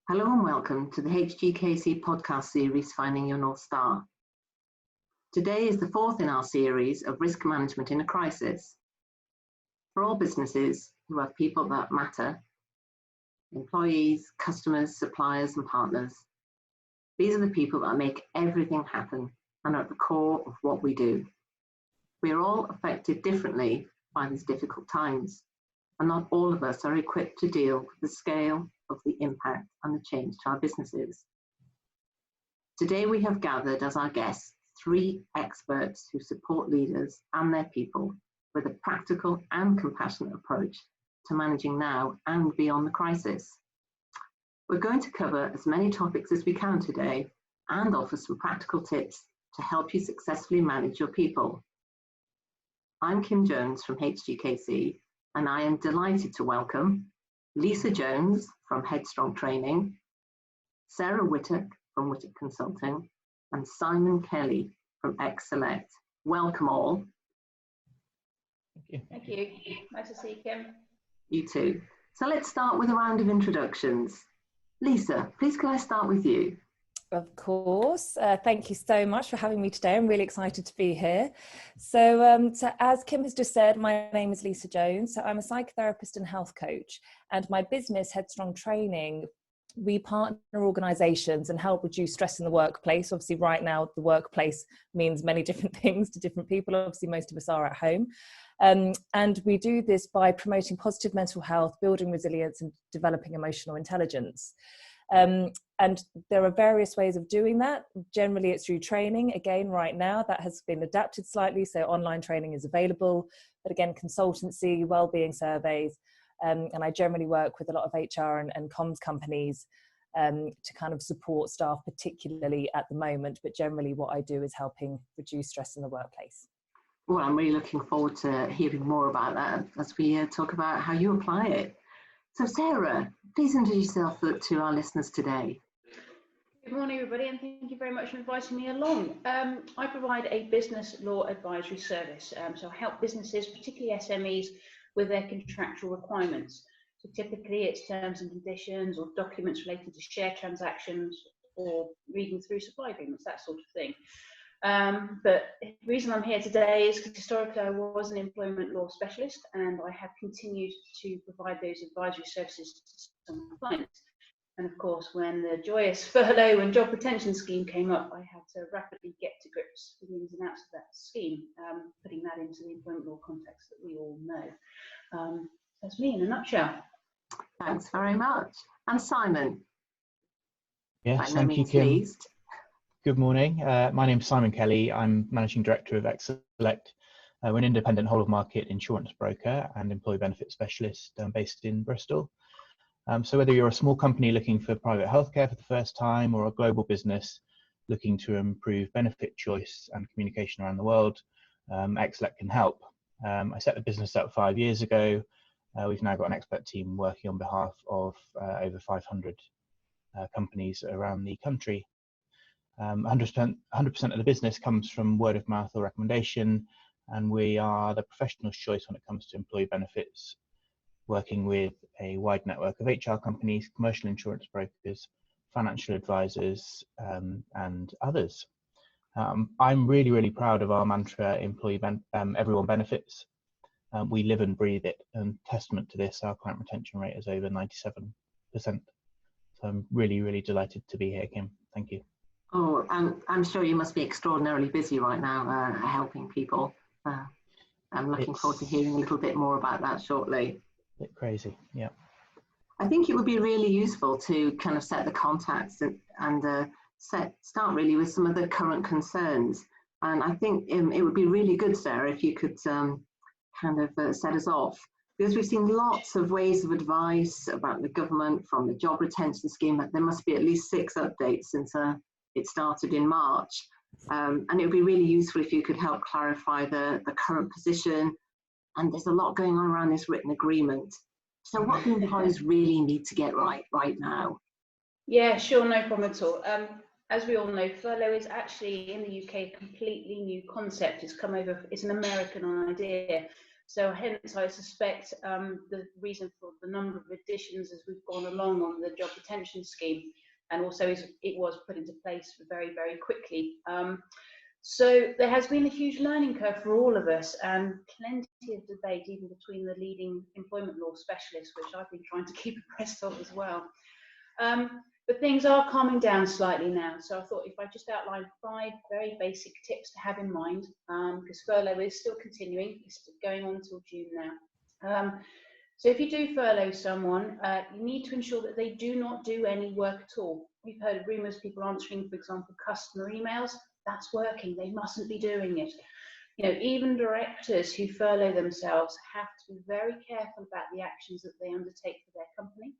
Hello and welcome to the HGKC podcast series, Finding Your North Star. Today is the fourth in our series of risk management in a crisis. For all businesses who have people that matter, employees, customers, suppliers and partners, these are the people that make everything happen and are at the core of what we do. We are all affected differently by these difficult times, and not all of us are equipped to deal with the scale of the impact and the change to our businesses. Today we have gathered as our guests three experts who support leaders and their people with a practical and compassionate approach to managing now and beyond the crisis. We're going to cover as many topics as we can today and offer some practical tips to help you successfully manage your people. I'm Kim Jones from HGKC, and I am delighted to welcome Lisa Jones from Headstrong Training, Sarah Whittock from Whittock Consulting, and Simon Kelly from X-Select. Welcome all. Thank you. Thank you. Nice to see you, Kim. You too. So let's start with a round of introductions. Lisa, please can I start with you? Of course. Thank you so much for having me today. I'm really excited to be here. So as Kim has just said, my name is Lisa Jones. So I'm a psychotherapist and health coach, and my business, Headstrong Training, we partner organisations and help reduce stress in the workplace. Obviously, right now, the workplace means many different things to different people. Obviously, most of us are at home. And we do this by promoting positive mental health, building resilience, and developing emotional intelligence. And there are various ways of doing that. Generally, it's through training. Again, right now, that has been adapted slightly. So online training is available, but again, consultancy, wellbeing surveys. And I generally work with a lot of HR and comms companies to kind of support staff, particularly at the moment. But generally, what I do is helping reduce stress in the workplace. Well, I'm really looking forward to hearing more about that as we talk about how you apply it. So Sarah, please introduce yourself to our listeners today. Good morning, everybody, and thank you very much for inviting me along. I provide a business law advisory service, so I help businesses, particularly SMEs, with their contractual requirements. So typically it's terms and conditions or documents relating to share transactions or reading through supply agreements, that sort of thing. But the reason I'm here today is because historically I was an employment law specialist, and I have continued to provide those advisory services to some clients. And of course, when the joyous furlough and job retention scheme came up, I had to rapidly get to grips with the ins and outs of that scheme, putting that into the employment law context that we all know. That's me in a nutshell. Thanks very much. And Simon? Yes, thank you, Kim. Pleased. Good morning. My name is Simon Kelly. I'm Managing Director of X-Select. We're an independent whole-of-market insurance broker and employee benefit specialist based in Bristol. So whether you're a small company looking for private healthcare for the first time or a global business looking to improve benefit choice and communication around the world, X-Select can help. I set the business up 5 years ago. We've now got an expert team working on behalf of over 500 companies around the country. 100% of the business comes from word of mouth or recommendation, and we are the professional's choice when it comes to employee benefits, working with a wide network of HR companies, commercial insurance brokers, financial advisors, and others. I'm really, really proud of our mantra, everyone benefits. We live and breathe it, and testament to this, our client retention rate is over 97%. So I'm really, really delighted to be here, Kim. Thank you. Oh, I'm sure you must be extraordinarily busy right now helping people. I'm looking forward to hearing a little bit more about that shortly. A bit crazy, yeah. I think it would be really useful to kind of set the context and start really with some of the current concerns. And I think it would be really good, Sarah, if you could kind of set us off, because we've seen lots of ways of advice about the government from the job retention scheme. There must be at least 6 updates since it started in March. And it would be really useful if you could help clarify the current position. And there's a lot going on around this written agreement. So what do employers really need to get right now? Yeah, sure, no problem at all. As we all know, furlough is actually in the UK a completely new concept. It's come over, it's an American idea. So hence, I suspect the reason for the number of additions as we've gone along on the job retention scheme, and also it was put into place very, very quickly. So there has been a huge learning curve for all of us, and plenty of debate even between the leading employment law specialists, which I've been trying to keep abreast of as well. But things are calming down slightly now. So I thought if I just outline 5 very basic tips to have in mind, because furlough is still continuing, it's going on until June now. So if you do furlough someone, you need to ensure that they do not do any work at all. We've heard of rumours, people answering, for example, customer emails. That's working, they mustn't be doing it. You know, even directors who furlough themselves have to be very careful about the actions that they undertake for their company.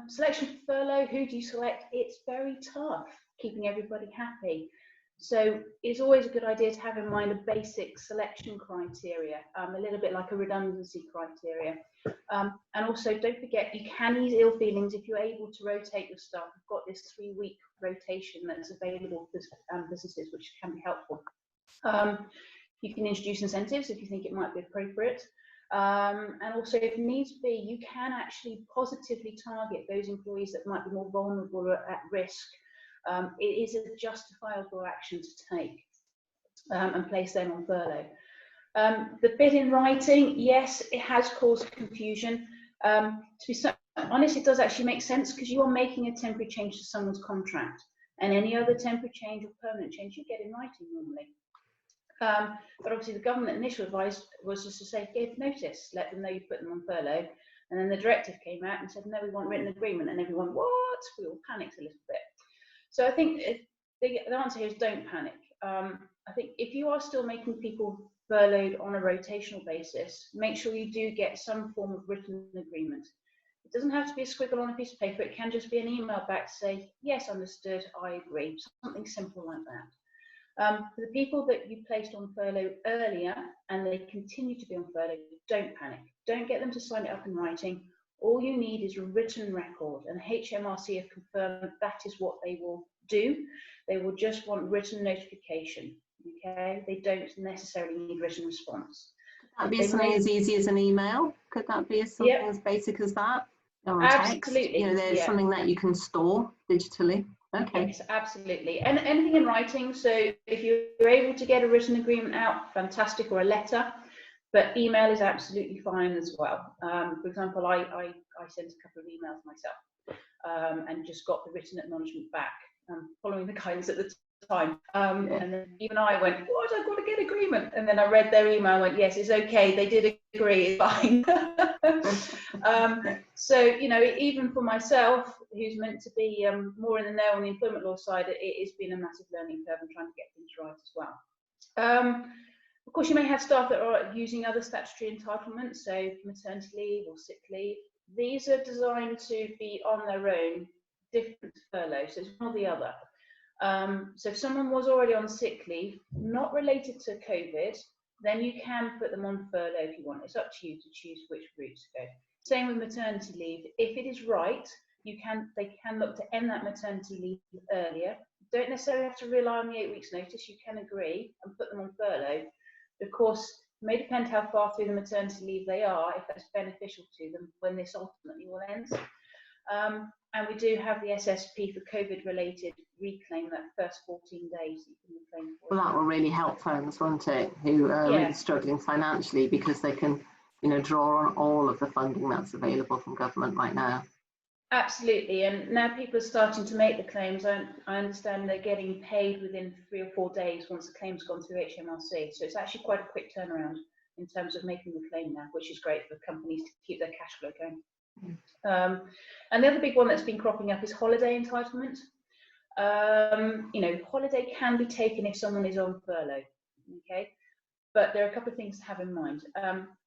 Selection for furlough, who do you select? It's very tough, keeping everybody happy. So it's always a good idea to have in mind a basic selection criteria, a little bit like a redundancy criteria. And also don't forget, you can ease ill feelings if you're able to rotate your staff. We've got this 3-week rotation that's available for businesses, which can be helpful. You can introduce incentives if you think it might be appropriate. And also, if needs be, you can actually positively target those employees that might be more vulnerable or at risk. It is a justifiable action to take and place them on furlough. The bit in writing, yes, it has caused confusion. To be honest, it does actually make sense, because you are making a temporary change to someone's contract, and any other temporary change or permanent change you get in writing normally. But obviously the government initial advice was just to say, give notice, let them know you put them on furlough. And then the directive came out and said, no, we want written agreement. And everyone, what? We all panicked a little bit. So I think the answer here is don't panic. I think if you are still making people furloughed on a rotational basis, make sure you do get some form of written agreement. It doesn't have to be a squiggle on a piece of paper. It can just be an email back to say, yes, understood, I agree. Something simple like that. For the people that you placed on furlough earlier and they continue to be on furlough, don't panic. Don't get them to sign it up in writing. All you need is a written record, and HMRC have confirmed that is what they will do. They will just want written notification. Okay, they don't necessarily need written response. Could that be something as easy as an email? Could that be something as basic as that? Or a text? Absolutely. You know, there's something that you can store digitally. Okay. Yes, absolutely. And anything in writing. So if you're able to get a written agreement out, fantastic, or a letter. But email is absolutely fine as well. For example, I sent a couple of emails myself and just got the written acknowledgement back, following the guidance at the time. And then even I went, what? I've got to get agreement. And then I read their email and went, yes, it's okay. They did agree, it's fine. So, you know, even for myself, who's meant to be more in the know on the employment law side, it has been a massive learning curve and trying to get things right as well. Of course, you may have staff that are using other statutory entitlements, so maternity leave or sick leave. These are designed to be on their own, different to furlough, so it's one or the other. So if someone was already on sick leave, not related to COVID, then you can put them on furlough if you want. It's up to you to choose which route to go. Same with maternity leave. If it is right, they can look to end that maternity leave earlier. Don't necessarily have to rely on the 8 weeks notice. You can agree and put them on furlough. Of course, it may depend how far through the maternity leave they are, if that's beneficial to them when this ultimately will end. And we do have the SSP for COVID-related reclaim, that first 14 days that you can reclaim for. Well, that will really help firms, won't it, who are really struggling financially, because they can, you know, draw on all of the funding that's available from government right now. Absolutely, and now people are starting to make the claims. I understand they're getting paid within 3 or 4 days once the claim's gone through HMRC. So it's actually quite a quick turnaround in terms of making the claim now, which is great for companies to keep their cash flow going. And the other big one that's been cropping up is holiday entitlement. You know, holiday can be taken if someone is on furlough, okay? But there are a couple of things to have in mind.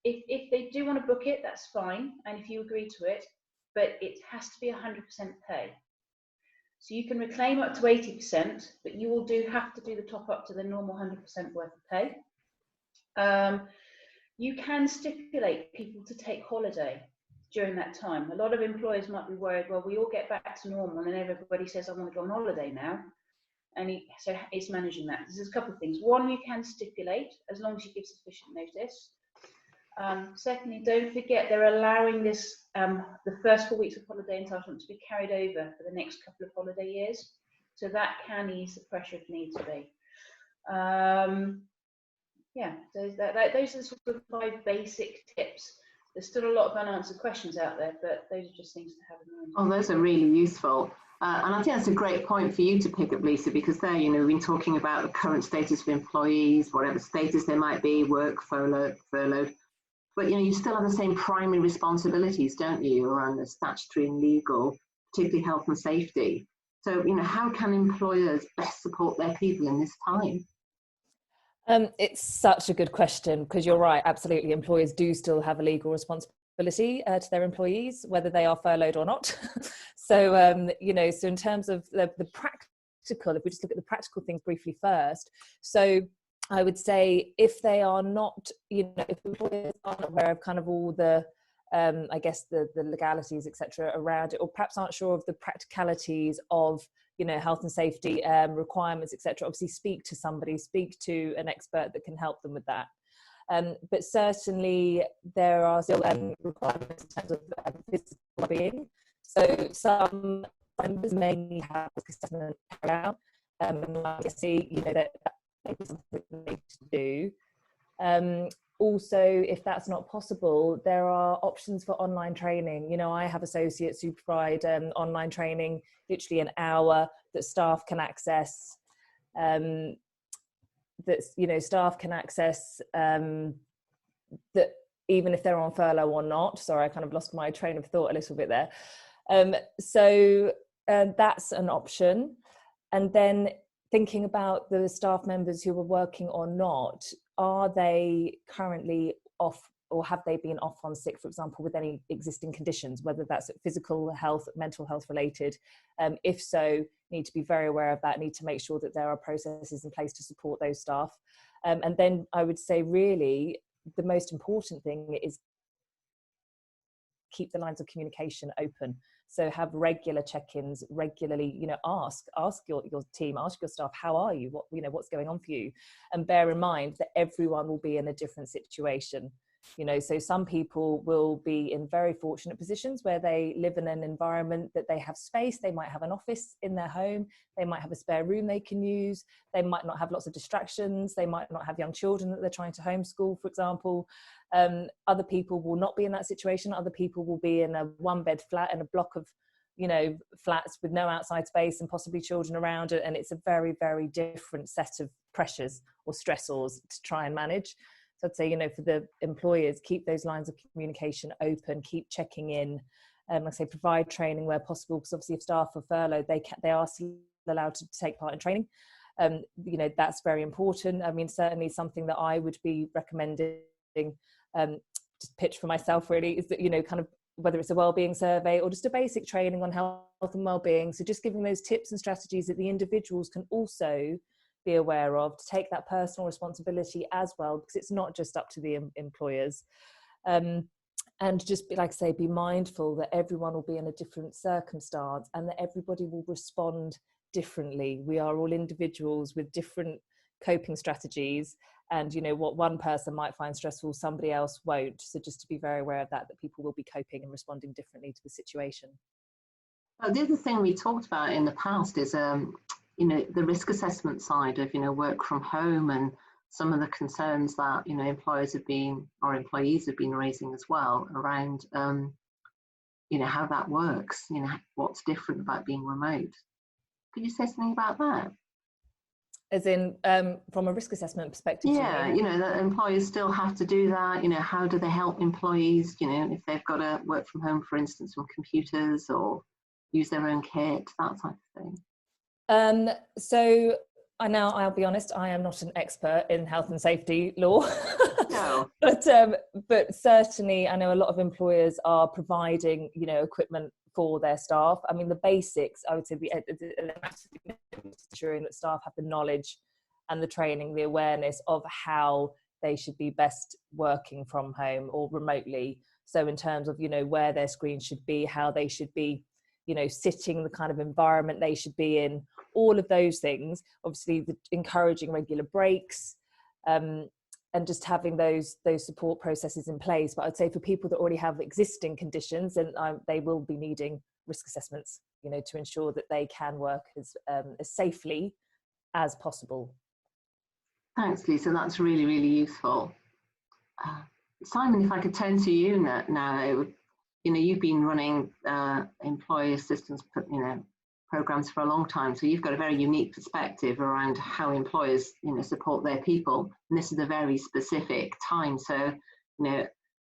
If they do want to book it, that's fine, and if you agree to it, but it has to be 100% pay. So you can reclaim up to 80%, but you will have to do the top up to the normal 100% worth of pay. You can stipulate people to take holiday during that time. A lot of employers might be worried, well, we all get back to normal and then everybody says, I want to go on holiday now. So it's managing that. There's a couple of things. One, you can stipulate as long as you give sufficient notice. Secondly, don't forget they're allowing this the first 4 weeks of holiday entitlement to be carried over for the next couple of holiday years, so that can ease the pressure if needs be. Yeah, so those are sort of 5 basic tips. There's still a lot of unanswered questions out there, but those are just things to have in mind. Oh, those are really useful. And I think that's a great point for you to pick up, Lisa, because there, we've been talking about the current status of employees, whatever status they might be, work, furloughed. But, you still have the same primary responsibilities, don't you, around the statutory and legal, particularly health and safety. So, how can employers best support their people in this time? It's such a good question, because you're right, absolutely. Employers do still have a legal responsibility to their employees, whether they are furloughed or not. So, so in terms of the practical, if we just look at the practical things briefly first. So I would say if they are not, if employers aren't aware of kind of all the, I guess the legalities, etc., around it, or perhaps aren't sure of the practicalities of, health and safety requirements, etc., obviously speak to somebody, speak to an expert that can help them with that. But certainly there are still requirements in terms of physical well-being. So some members may have assessment carried out, and I guess that may be something they need to do. Also, if that's not possible, there are options for online training. I have associates who provide online training, literally an hour, that staff can access. That even if they're on furlough or not. Sorry, I kind of lost my train of thought a little bit there. So that's an option. And then thinking about the staff members who are working or not, are they currently off, or have they been off on sick, for example, with any existing conditions, whether that's physical health, mental health related? If so, need to be very aware of that, need to make sure that there are processes in place to support those staff. And then I would say really the most important thing is keep the lines of communication open. So have regular check-ins, regularly, ask your team, ask your staff, how are you? What's going on for you? And bear in mind that everyone will be in a different situation. So some people will be in very fortunate positions where they live in an environment that they have space. They might have an office in their home. They might have a spare room they can use. They might not have lots of distractions. They might not have young children that they're trying to homeschool, for example. Other people will not be in that situation. Other people will be in a one-bed flat in a block of, flats with no outside space and possibly children around it. And it's a very, very different set of pressures or stressors to try and manage. So I'd say, for the employers, keep those lines of communication open, keep checking in, like I say, provide training where possible, because obviously if staff are furloughed, they are still allowed to take part in training. That's very important. I mean, certainly something that I would be recommending, just pitch for myself really, is that, kind of whether it's a wellbeing survey or just a basic training on health and wellbeing. So just giving those tips and strategies that the individuals can also be aware of, to take that personal responsibility as well, because it's not just up to the employers. And just be mindful that everyone will be in a different circumstance and that everybody will respond differently. We are all individuals with different coping strategies, and what one person might find stressful, somebody else won't. So just to be very aware of that people will be coping and responding differently to the situation. The other thing we talked about in the past is the risk assessment side of work from home, and some of the concerns that employees have been, or employees have been raising as well, around how that works, what's different about being remote. Could you say something about that? As in from a risk assessment perspective? Yeah, that employers still have to do that. How do they help employees, if they've got to work from home, for instance, from computers, or use their own kit, that type of thing? So I'll be honest, I am not an expert in health and safety law. No. But certainly I know a lot of employers are providing, equipment for their staff. I mean, the basics, I would say, ensuring that staff have the knowledge and the training, the awareness of how they should be best working from home or remotely. So in terms of, where their screen should be, how they should be, sitting, the kind of environment they should be in, all of those things. Obviously, encouraging regular breaks, and just having those support processes in place. But I'd say for people that already have existing conditions, then they will be needing risk assessments, to ensure that they can work as safely as possible. Thanks, Lisa. That's really, really useful. Simon, if I could turn to you now, you've been running employee assistance, programs for a long time, so you've got a very unique perspective around how employers, support their people. And this is a very specific time. So,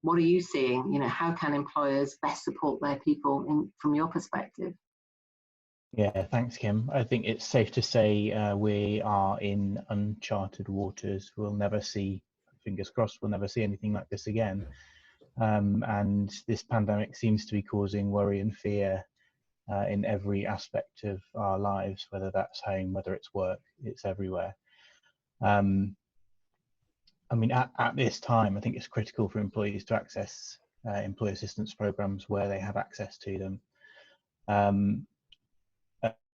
what are you seeing? How can employers best support their people from your perspective? Yeah, thanks, Kim. I think it's safe to say we are in uncharted waters. We'll never see, fingers crossed, we'll never see anything like this again. And this pandemic seems to be causing worry and fear in every aspect of our lives, whether that's home, whether it's work, it's everywhere. At this time, I think it's critical for employees to access employee assistance programs where they have access to them.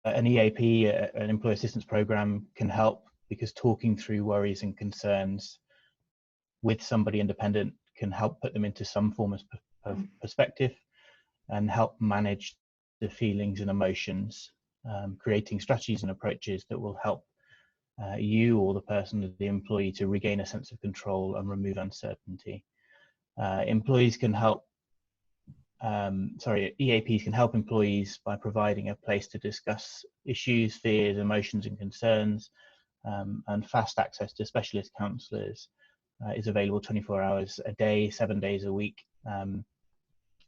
An EAP, an employee assistance program, can help because talking through worries and concerns with somebody independent can help put them into some form of perspective and help manage the feelings and emotions, creating strategies and approaches that will help you or the person, the employee, to regain a sense of control and remove uncertainty. EAPs can help employees by providing a place to discuss issues, fears, emotions and concerns, and fast access to specialist counsellors is available 24 hours a day, 7 days a week.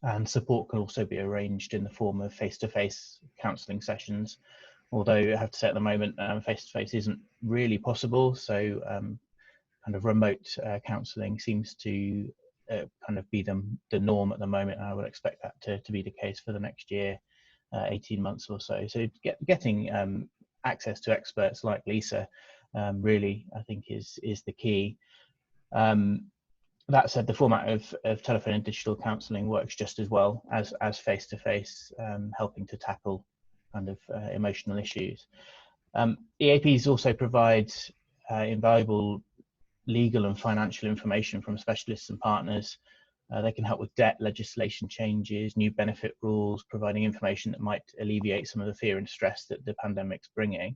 And support can also be arranged in the form of face-to-face counselling sessions, although I have to say at the moment face-to-face isn't really possible, so kind of remote counselling seems to kind of be the norm at the moment, and I would expect that to be the case for the next year, 18 months or so. So getting access to experts like Lisa really, I think, is the key. That said, the format of telephone and digital counselling works just as well as face-to-face, helping to tackle kind of emotional issues. EAPs also provide invaluable legal and financial information from specialists and partners. They can help with debt legislation changes, new benefit rules, providing information that might alleviate some of the fear and stress that the pandemic's bringing.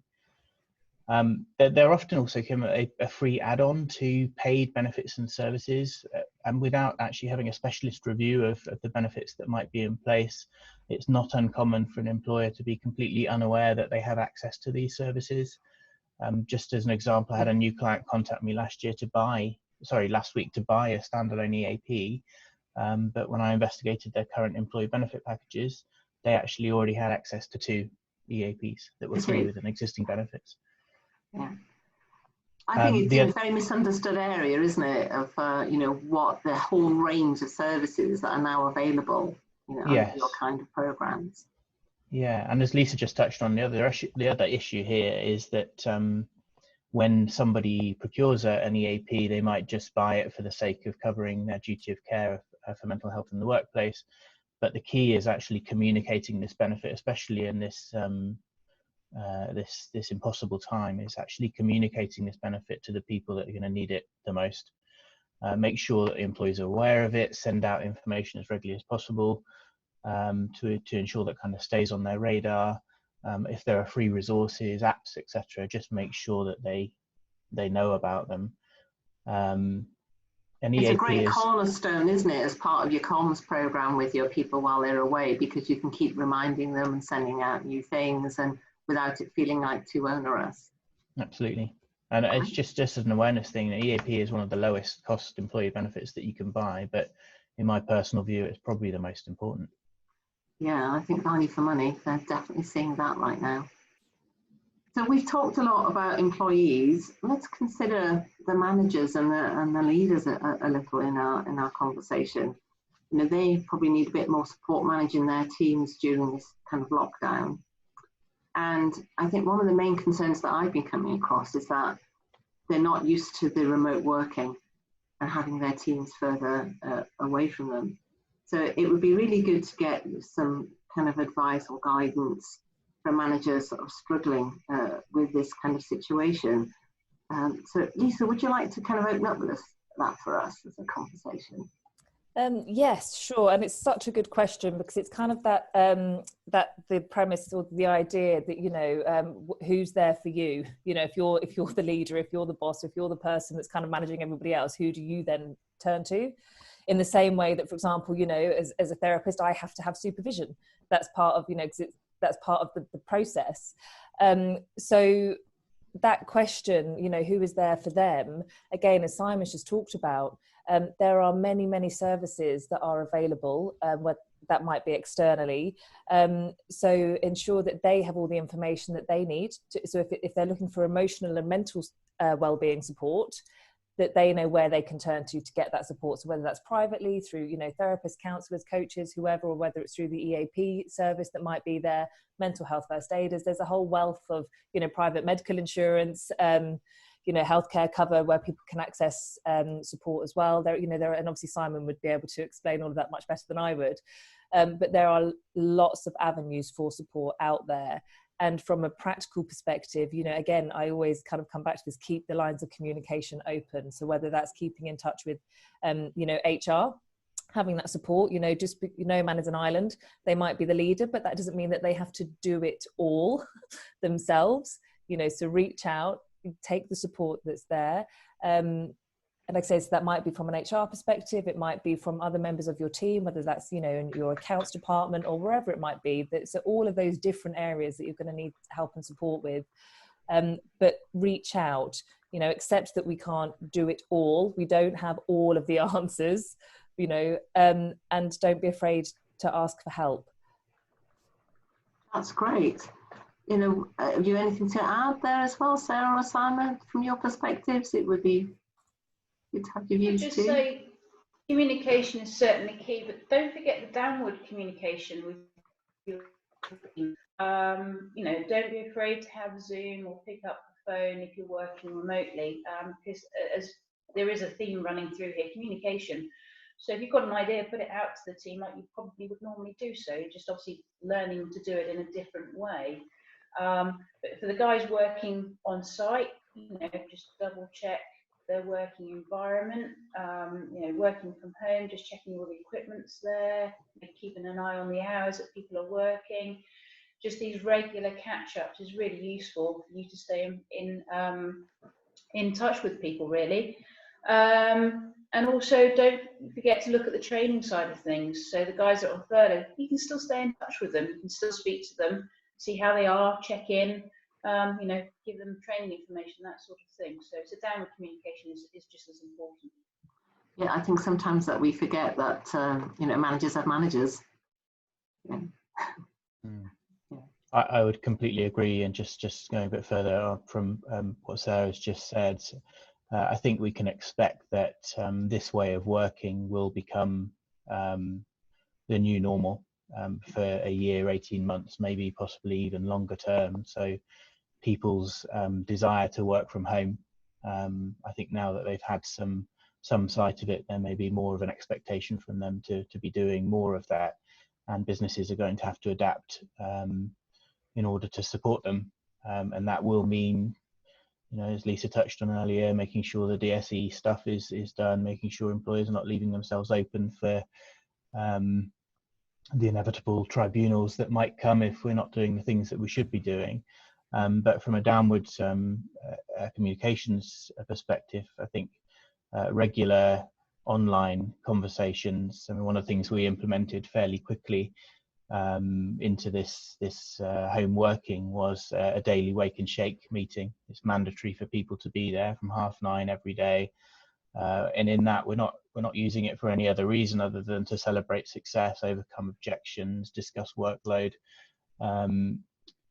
They're often also a free add-on to paid benefits and services, and without actually having a specialist review of the benefits that might be in place, it's not uncommon for an employer to be completely unaware that they have access to these services. Just as an example, I had a new client contact me last week to buy a standalone EAP, but when I investigated their current employee benefit packages, they actually already had access to 2 EAPs that were free with an existing benefits. Yeah, I think it's a very misunderstood area, isn't it, of what the whole range of services that are now available, under your kind of programs. Yeah, and as Lisa just touched on, the other issue here is that when somebody procures an EAP, they might just buy it for the sake of covering their duty of care for mental health in the workplace. But the key is actually communicating this benefit, especially in this this impossible time, is actually communicating this benefit to the people that are going to need it the most. Make sure that employees are aware of it, send out information as regularly as possible, to ensure that kind of stays on their radar. If there are free resources, apps, etc., just make sure that they know about them. It's a great cornerstone, isn't it, as part of your comms program with your people while they're away, because you can keep reminding them and sending out new things, and without it feeling like too onerous. Absolutely. And it's just as an awareness thing, the EAP is one of the lowest cost employee benefits that you can buy, but in my personal view, it's probably the most important. Yeah, I think value for money, they're definitely seeing that right now. So we've talked a lot about employees. Let's consider the managers and the leaders a little in our conversation. They probably need a bit more support managing their teams during this kind of lockdown. And I think one of the main concerns that I've been coming across is that they're not used to the remote working and having their teams further away from them. So it would be really good to get some kind of advice or guidance for managers sort of struggling with this kind of situation? So Lisa, would you like to kind of open up with that for us as a conversation? Yes, sure. And it's such a good question, because it's kind of that that the premise or the idea that, you know, who's there for you? You know, if you're the leader, if you're the boss, if you're the person that's kind of managing everybody else, who do you then turn to? In the same way that, for example, you know, as a therapist, I have to have supervision. That's part of, you know, that's part of the process. So that question, you know, who is there for them? Again, as Simon's just talked about, there are many, many services that are available, that might be externally. So ensure that they have all the information that they need. So if they're looking for emotional and mental well-being support, that they know where they can turn to get that support. So whether that's privately through, you know, therapists, counsellors, coaches, whoever, or whether it's through the EAP service that might be there, mental health first aiders, there's a whole wealth of, you know, private medical insurance, you know, healthcare cover where people can access support as well. There, you know, and obviously Simon would be able to explain all of that much better than I would. But there are lots of avenues for support out there. And from a practical perspective, you know, again, I always kind of come back to this, keep the lines of communication open. So whether that's keeping in touch with, you know, HR, having that support, you know, just, you know, man is an island. They might be the leader, but that doesn't mean that they have to do it all themselves, you know, so reach out, take the support that's there. And like I say, so that might be from an HR perspective, it might be from other members of your team, whether that's, you know, in your accounts department or wherever it might be. So all of those different areas that you're going to need help and support with. But reach out, you know, accept that we can't do it all. We don't have all of the answers, you know, and don't be afraid to ask for help. That's great. You know, have you anything to add there as well, Sarah or Simon, from your perspectives? It would be good to have your views too. Just say communication is certainly key, but don't forget the downward communication with your team. You know, don't be afraid to have Zoom or pick up the phone if you're working remotely, because as there is a theme running through here, communication. So if you've got an idea, put it out to the team like you probably would normally do so, just obviously learning to do it in a different way. But for the guys working on site, you know, just double check their working environment, you know, working from home, just checking all the equipment's there, keeping an eye on the hours that people are working. Just these regular catch-ups is really useful for you to stay in touch with people, really. And also don't forget to look at the training side of things. So the guys that are on furlough, you can still stay in touch with them, you can still speak to them, see how they are, check in, you know, give them training information, that sort of thing. So downward communication is just as important. Yeah, I think sometimes that we forget that, you know, managers have managers. Yeah. I would completely agree, and just going a bit further from what Sarah's just said, I think we can expect that this way of working will become the new normal for a year, 18 months, maybe possibly even longer term. So people's desire to work from home, I think now that they've had some sight of it, there may be more of an expectation from them to be doing more of that, and businesses are going to have to adapt in order to support them, and that will mean, you know, as Lisa touched on earlier, making sure the DSE stuff is done, making sure employers are not leaving themselves open for the inevitable tribunals that might come if we're not doing the things that we should be doing. But from a downward communications perspective, I think regular online conversations, I mean, one of the things we implemented fairly quickly into this home working was a daily wake and shake meeting. It's mandatory for people to be there from 9:30 every day, and in that we're not using it for any other reason other than to celebrate success, overcome objections, discuss workload,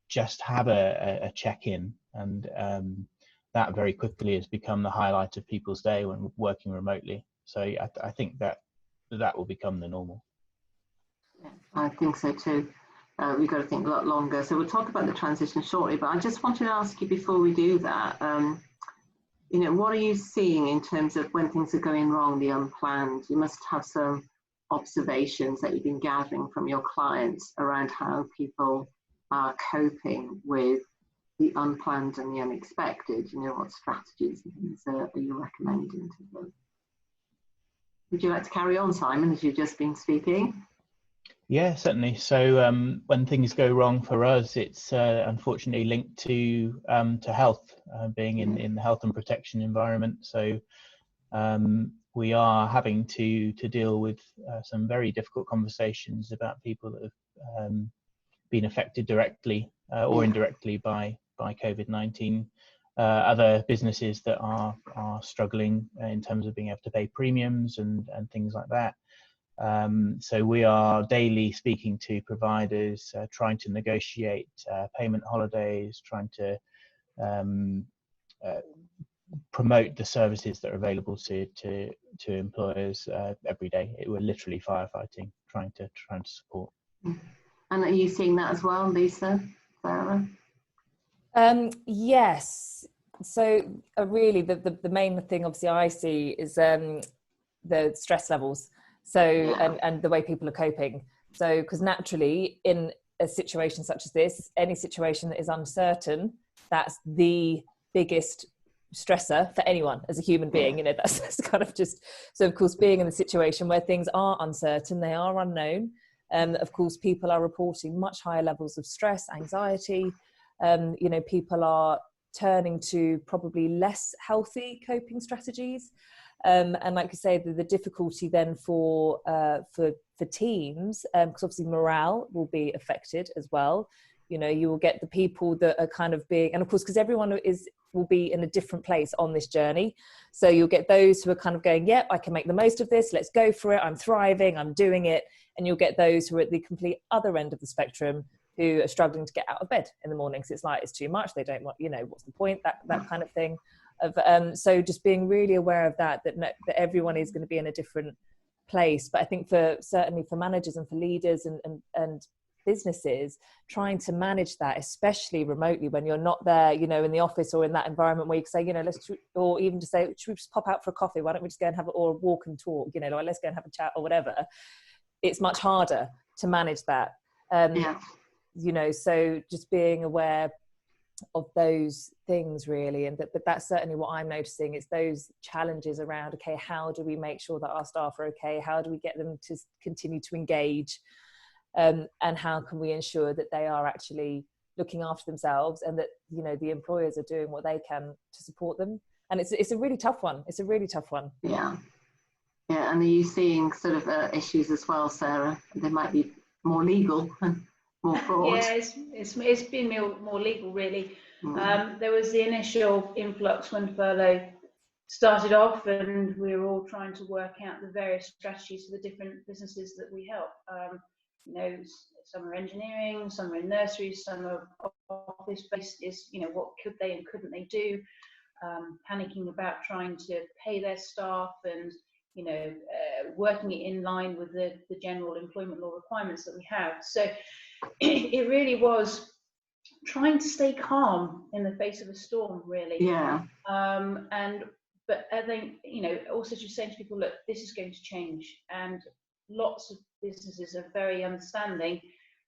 just have a check-in, and that very quickly has become the highlight of people's day when working remotely. So I think that will become the normal. I think so too. We've got to think a lot longer. So we'll talk about the transition shortly, but I just wanted to ask you before we do that, you know, what are you seeing in terms of when things are going wrong, the unplanned? You must have some observations that you've been gathering from your clients around how people are coping with the unplanned and the unexpected? What strategies and things are you recommending to them? Would you like to carry on, Simon, as you've just been speaking? Yeah, certainly. So when things go wrong for us, it's unfortunately linked to health, being in the health and protection environment. So we are having to deal with some very difficult conversations about people that have been affected directly or indirectly by COVID-19. Other businesses that are struggling in terms of being able to pay premiums and things like that. So we are daily speaking to providers, trying to negotiate payment holidays, trying to promote the services that are available to employers every day. We're literally firefighting, trying to support. And are you seeing that as well, Lisa, Sarah? Yes. So really, the main thing obviously I see is the stress levels. So and the way people are coping. So because naturally, in a situation such as this, any situation that is uncertain, that's the biggest stressor for anyone as a human being. That's kind of just, so of course, being in a situation where things are uncertain, they are unknown, of course people are reporting much higher levels of stress, anxiety. People are turning to probably less healthy coping strategies, and like you say, the difficulty then for teams, because obviously morale will be affected as well. You will get the people that are kind of being, and of course, because everyone will be in a different place on this journey. So you'll get those who are kind of going, yep, I can make the most of this. Let's go for it. I'm thriving. I'm doing it. And you'll get those who are at the complete other end of the spectrum who are struggling to get out of bed in the mornings. It's like, it's too much. They don't want, what's the point? That kind of thing. So just being really aware of that everyone is going to be in a different place. But I think certainly for managers and for leaders and businesses, trying to manage that, especially remotely when you're not there, in the office or in that environment where you can say, or even to say, should we just pop out for a coffee? Why don't we just go and have or walk and talk? Like, let's go and have a chat or whatever. It's much harder to manage that. So just being aware of those things really, but that's certainly what I'm noticing. It's those challenges around, okay, how do we make sure that our staff are okay? How do we get them to continue to engage? And how can we ensure that they are actually looking after themselves and that, the employers are doing what they can to support them? And it's a really tough one. It's a really tough one. Yeah. And are you seeing sort of issues as well, Sarah? They might be more legal and more fraud. Yeah, it's been more legal, really. There was the initial influx when furlough started off, and we were all trying to work out the various strategies for the different businesses that we help. Some are engineering, some are in nurseries, some are office-based. What could they and couldn't they do? Panicking about trying to pay their staff and, working it in line with the general employment law requirements that we have. So it really was trying to stay calm in the face of a storm, really. Yeah. But I think, also just saying to people, look, this is going to change, and lots of businesses are very understanding.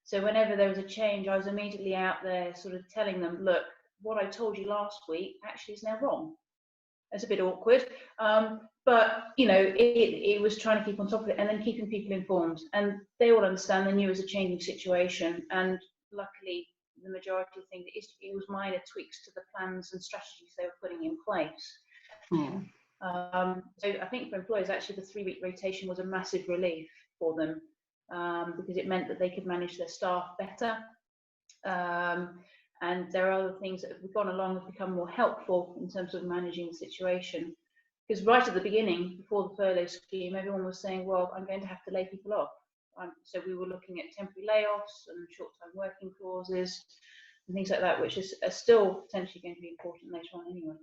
So whenever there was a change, I was immediately out there sort of telling them, look, what I told you last week actually is now wrong. It's a bit awkward, but it was trying to keep on top of it and then keeping people informed, and they all understand. They knew it was a changing situation, and luckily the majority of things, it was minor tweaks to the plans and strategies they were putting in place. So I think for employers, actually the 3-week rotation was a massive relief for them, because it meant that they could manage their staff better. And there are other things that have gone along have become more helpful in terms of managing the situation. Because right at the beginning, before the furlough scheme, everyone was saying, well, I'm going to have to lay people off. So we were looking at temporary layoffs and short-term working clauses and things like that, which are still potentially going to be important later on anyway.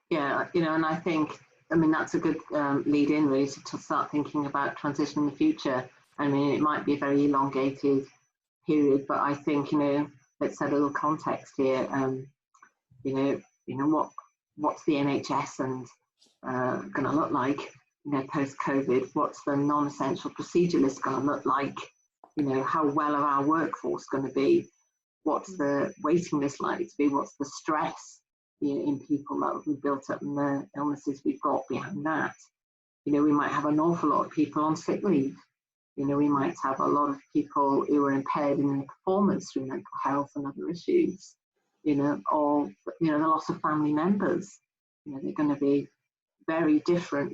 Yeah, and I think, that's a good lead in really to start thinking about transition in the future. It might be a very elongated period, but I think, let's set a little context here. What's the NHS and going to look like, post-COVID, what's the non-essential procedure list going to look like? How well are our workforce going to be? What's the waiting list likely to be? What's the stress in people that we've built up and the illnesses we've got behind that? We might have an awful lot of people on sick leave. We might have a lot of people who are impaired in their performance through mental health and other issues, or, the loss of family members. They're going to be very different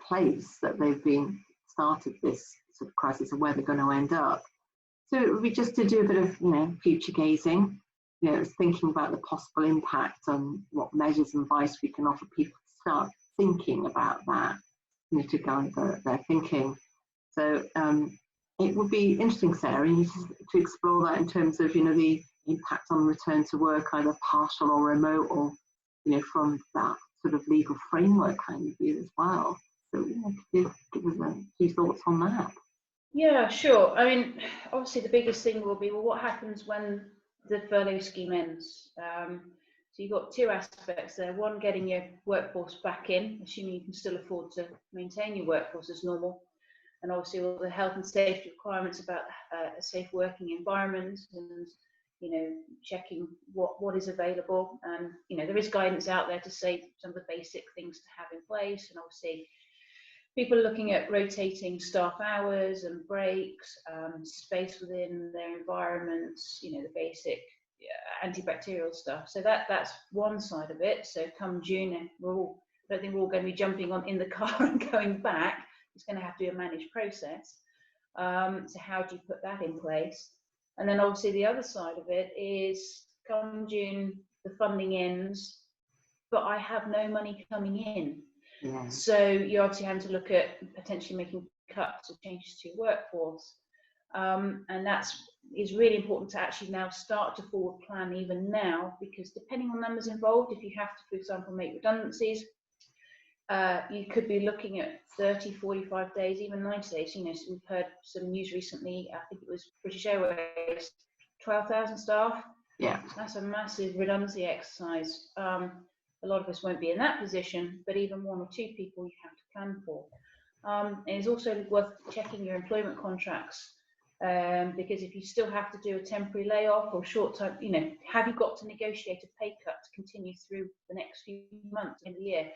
place that they've been started this sort of crisis and where they're going to end up. So it would be just to do a bit of, future gazing, thinking about the possible impact and what measures and advice we can offer people to start thinking about that, to guide their thinking. So it would be interesting, Sarah, to explore that in terms of, the impact on return to work, either partial or remote, or, from that sort of legal framework kind of view as well. So give us a few thoughts on that. Yeah, sure. I mean, obviously the biggest thing will be, well, what happens when the furlough scheme ends? So you've got two aspects there. One, getting your workforce back in, assuming you can still afford to maintain your workforce as normal. And obviously all the health and safety requirements about a safe working environment and, checking what is available. And, there is guidance out there to say some of the basic things to have in place. And obviously people are looking at rotating staff hours and breaks, space within their environments, the basic antibacterial stuff. So that's one side of it. So come June, I don't think we're all going to be jumping on in the car and going back. It's going to have to be a managed process. So how do you put that in place? And then obviously the other side of it is come June, the funding ends, but I have no money coming in. Yeah. So you're obviously having to look at potentially making cuts or changes to your workforce. And is really important to actually now start to forward plan even now, because depending on numbers involved, if you have to, for example, make redundancies, you could be looking at 30, 45 days, even 90 days. So we've heard some news recently, I think it was British Airways, 12,000 staff. Yeah. That's a massive redundancy exercise. A lot of us won't be in that position, but even one or two people you have to plan for. And it's also worth checking your employment contracts, because if you still have to do a temporary layoff or short term, have you got to negotiate a pay cut to continue through the next few months in the year?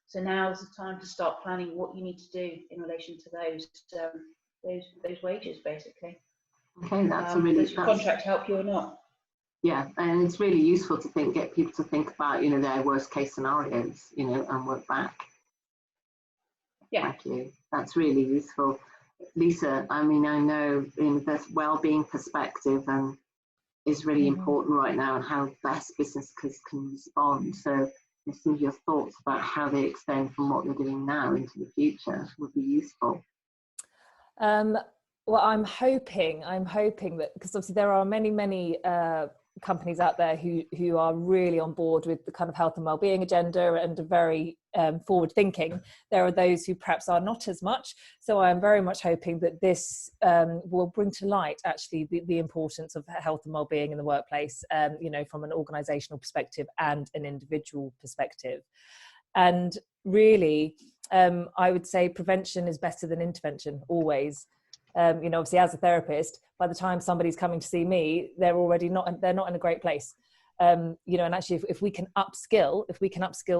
So now's the time to start planning what you need to do in relation to those wages, basically. Okay, that's a really does your contract help you or not? Yeah, and it's really useful to get people to think about, their worst case scenarios, and work back. Yeah. Thank you. That's really useful. Lisa, I mean, I know this well-being perspective is really important right now, and how best businesses can respond. So some of your thoughts about how they extend from what they're doing now into the future would be useful. Well, I'm hoping that, because obviously there are many companies out there who are really on board with the kind of health and well-being agenda and are very forward thinking. There are those who perhaps are not as much. So I'm very much hoping that this will bring to light actually the importance of health and well-being in the workplace, from an organisational perspective and an individual perspective. And really, I would say prevention is better than intervention, always. Obviously as a therapist, by the time somebody's coming to see me, they're not in a great place. And actually if we can upskill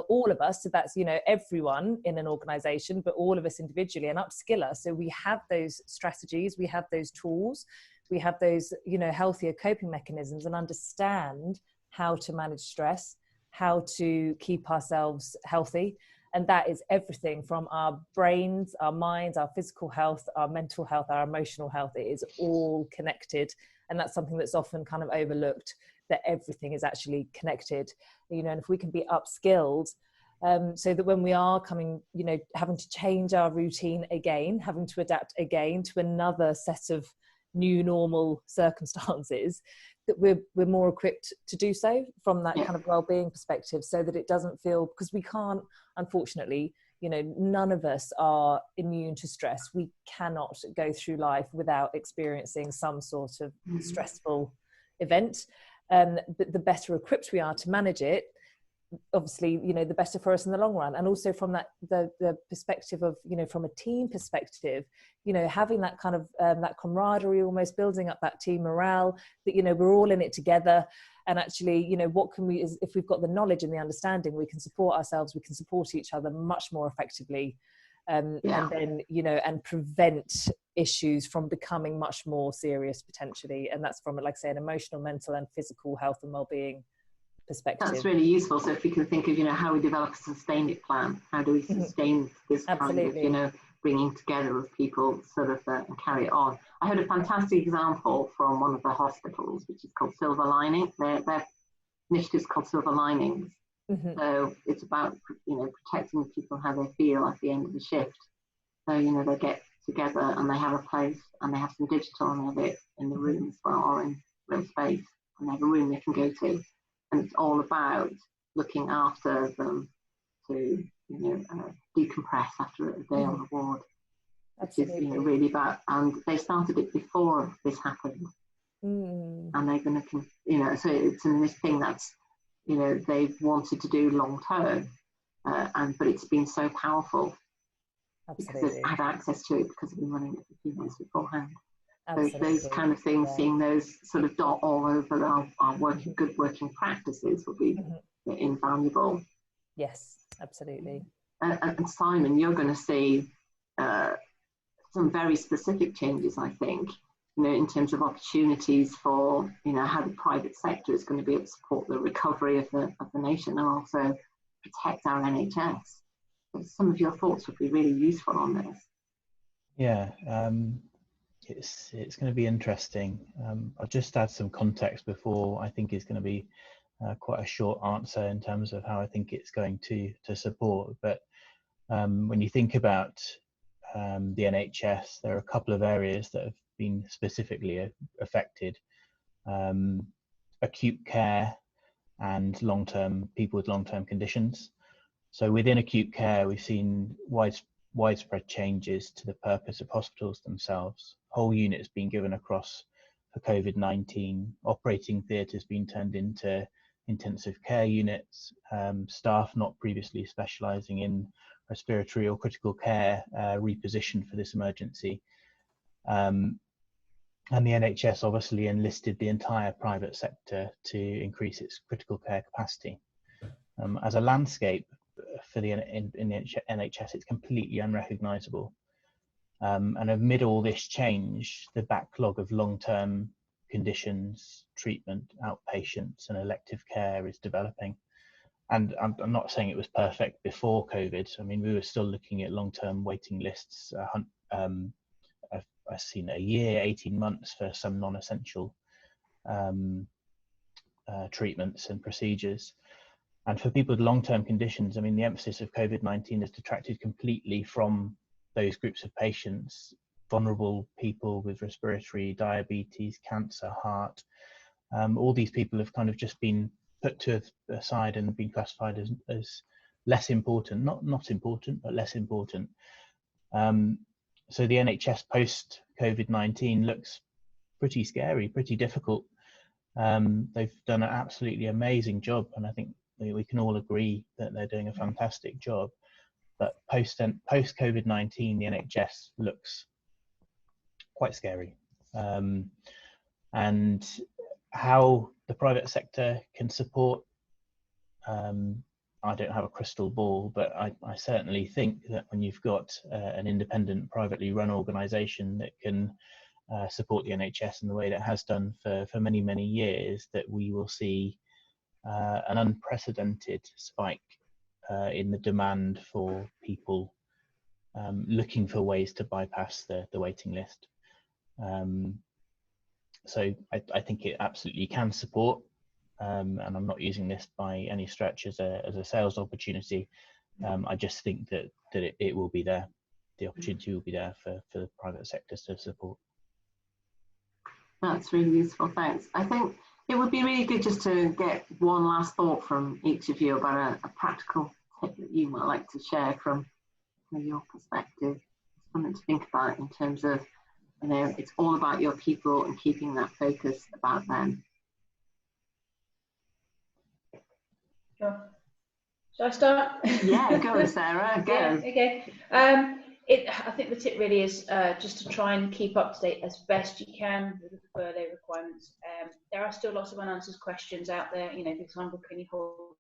all of us, so that's, everyone in an organization, but all of us individually, and upskill us. So we have those strategies, we have those tools, we have those, healthier coping mechanisms, and understand how to manage stress, how to keep ourselves healthy. And that is everything from our brains, our minds, our physical health, our mental health, our emotional health. It is all connected. And that's something that's often kind of overlooked, that everything is actually connected. And if we can be upskilled, so that when we are coming, having to change our routine again, having to adapt again to another set of new normal circumstances, that we're more equipped to do so from that kind of well-being perspective, so that it doesn't feel, because we can't, unfortunately, none of us are immune to stress. We cannot go through life without experiencing some sort of stressful event. But the better equipped we are to manage it, obviously, you know, the better for us in the long run. And also from that, the perspective of, you know, from a team perspective, you know, having that kind of that camaraderie, almost building up that team morale, that, you know, we're all in it together. And actually, you know, what can we, if we've got the knowledge and the understanding, we can support ourselves, we can support each other much more effectively. And then, you know, and prevent issues from becoming much more serious potentially. And that's from, like I say, an emotional, mental and physical health and well-being perspective. That's really useful. So if we can think of, you know, how we develop a sustained plan, how do we sustain this kind of, you know, bringing together of people sort of and carry it on. I heard a fantastic example from one of the hospitals, which is called Silver Lining. Their initiative is called Silver Linings. So it's about, you know, protecting people how they feel at the end of the shift. So, you know, they get together and they have a place and they have some digital and they have it in the room as well, or in real space, and they have a room they can go to. And it's all about looking after them to, you know, decompress after a day on the ward. Absolutely. Which is, you know, really about, and they started it before this happened. And they're going to, you know, so it's in this thing that's, you know, they've wanted to do long term, but it's been so powerful. Because they've had access to it because they've been running it for a few months beforehand. So those kind of things, seeing those sort of dot all over our good working practices will be invaluable. Yes, absolutely. And Simon, you're going to see some very specific changes, I think, you know, in terms of opportunities for, you know, how the private sector is going to be able to support the recovery of the nation and also protect our NHS. So some of your thoughts would be really useful on this. Yeah, it's going to be interesting. I'll just add some context before I think it's going to be quite a short answer in terms of how I think it's going to support. But when you think about the NHS, there are a couple of areas that have been specifically affected: acute care and people with long-term conditions. So within acute care, we've seen widespread changes to the purpose of hospitals themselves. Whole units being given across for COVID-19, operating theatres being turned into intensive care units, staff not previously specialising in respiratory or critical care repositioned for this emergency. And the NHS obviously enlisted the entire private sector to increase its critical care capacity. As a landscape for the NHS, it's completely unrecognisable. And amid all this change, the backlog of long-term conditions, treatment, outpatients and elective care is developing. And I'm not saying it was perfect before COVID. I mean, we were still looking at long-term waiting lists. I've seen a year, 18 months for some non-essential treatments and procedures. And for people with long-term conditions, I mean, the emphasis of COVID-19 has detracted completely from those groups of patients, vulnerable people with respiratory, diabetes, cancer, heart. All these people have kind of just been put to a side and been classified as less important, not important, but less important. So the NHS post COVID-19 looks pretty scary, pretty difficult. They've done an absolutely amazing job, and I think we can all agree that they're doing a fantastic job. But post COVID-19, the NHS looks quite scary. And how the private sector can support, I don't have a crystal ball, but I certainly think that when you've got an independent, privately run organisation that can support the NHS in the way that it has done for many, many years, that we will see an unprecedented spike in the demand for people looking for ways to bypass the waiting list. So I think it absolutely can support, and I'm not using this by any stretch as a sales opportunity. I just think that it will be there. The opportunity will be there for the private sectors to support. That's really useful, thanks. I think it would be really good just to get one last thought from each of you about a practical tip that you might like to share from your perspective. Something to think about in terms of, you know, it's all about your people and keeping that focus about them. Sure. Shall I start? Yeah, go Sarah, go. Yeah, okay. I think the tip really is just to try and keep up to date as best you can with the furlough requirements. There are still lots of unanswered questions out there. For example, can you hold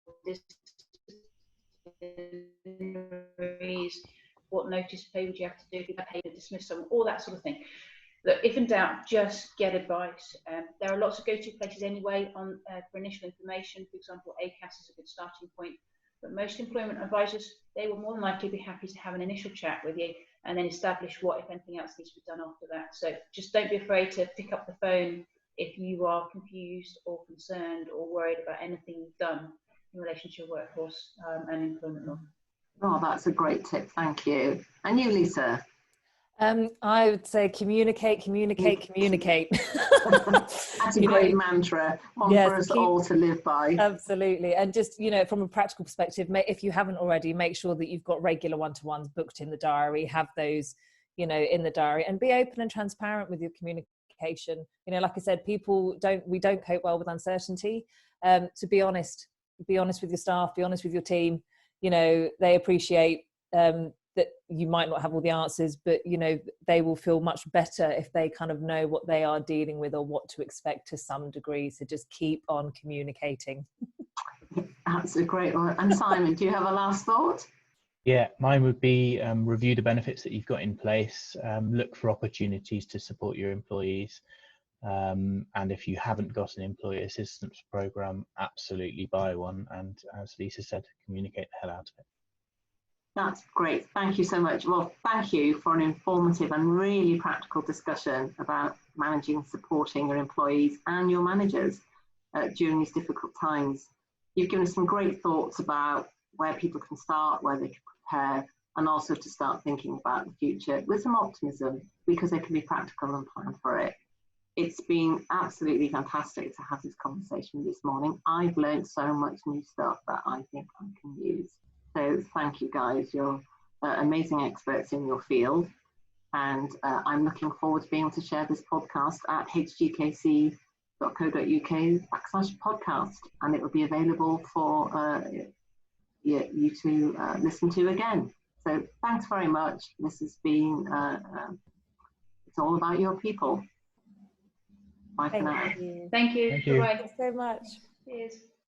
deliveries? What notice pay would you have to do if you pay to dismiss someone? All that sort of thing. Look, if in doubt, just get advice. There are lots of go-to places anyway for initial information. For example, ACAS is a good starting point. But most employment advisors, they will more than likely be happy to have an initial chat with you and then establish what, if anything else, needs to be done after that. So just don't be afraid to pick up the phone if you are confused or concerned or worried about anything you've done in relation to your workforce and employment law. Oh, that's a great tip. Thank you. And you, Lisa? I would say communicate. That's a great mantra, one for us all to live by. Absolutely. And just, from a practical perspective, if you haven't already, make sure that you've got regular one-to-ones booked in the diary, have those, in the diary, and be open and transparent with your communication. Like I said, we don't cope well with uncertainty. To be honest with your staff, be honest with your team. They appreciate that you might not have all the answers, but they will feel much better if they kind of know what they are dealing with or what to expect to some degree. So just keep on communicating. That's a great one. And Simon, do you have a last thought? Yeah, mine would be review the benefits that you've got in place, look for opportunities to support your employees. And if you haven't got an employee assistance program, absolutely buy one. And as Lisa said, communicate the hell out of it. That's great. Thank you so much. Well, thank you for an informative and really practical discussion about managing and supporting your employees and your managers during these difficult times. You've given us some great thoughts about where people can start, where they can prepare, and also to start thinking about the future with some optimism, because they can be practical and plan for it. It's been absolutely fantastic to have this conversation this morning. I've learned so much new stuff that I think I can use. So thank you guys, you're amazing experts in your field, and I'm looking forward to being able to share this podcast at hgkc.co.uk/podcast, and it will be available for you to listen to again. So thanks very much. This has been, it's all about your people. Bye for now. Thank you. Thank you. Thank you. Bye. Thanks so much. Cheers.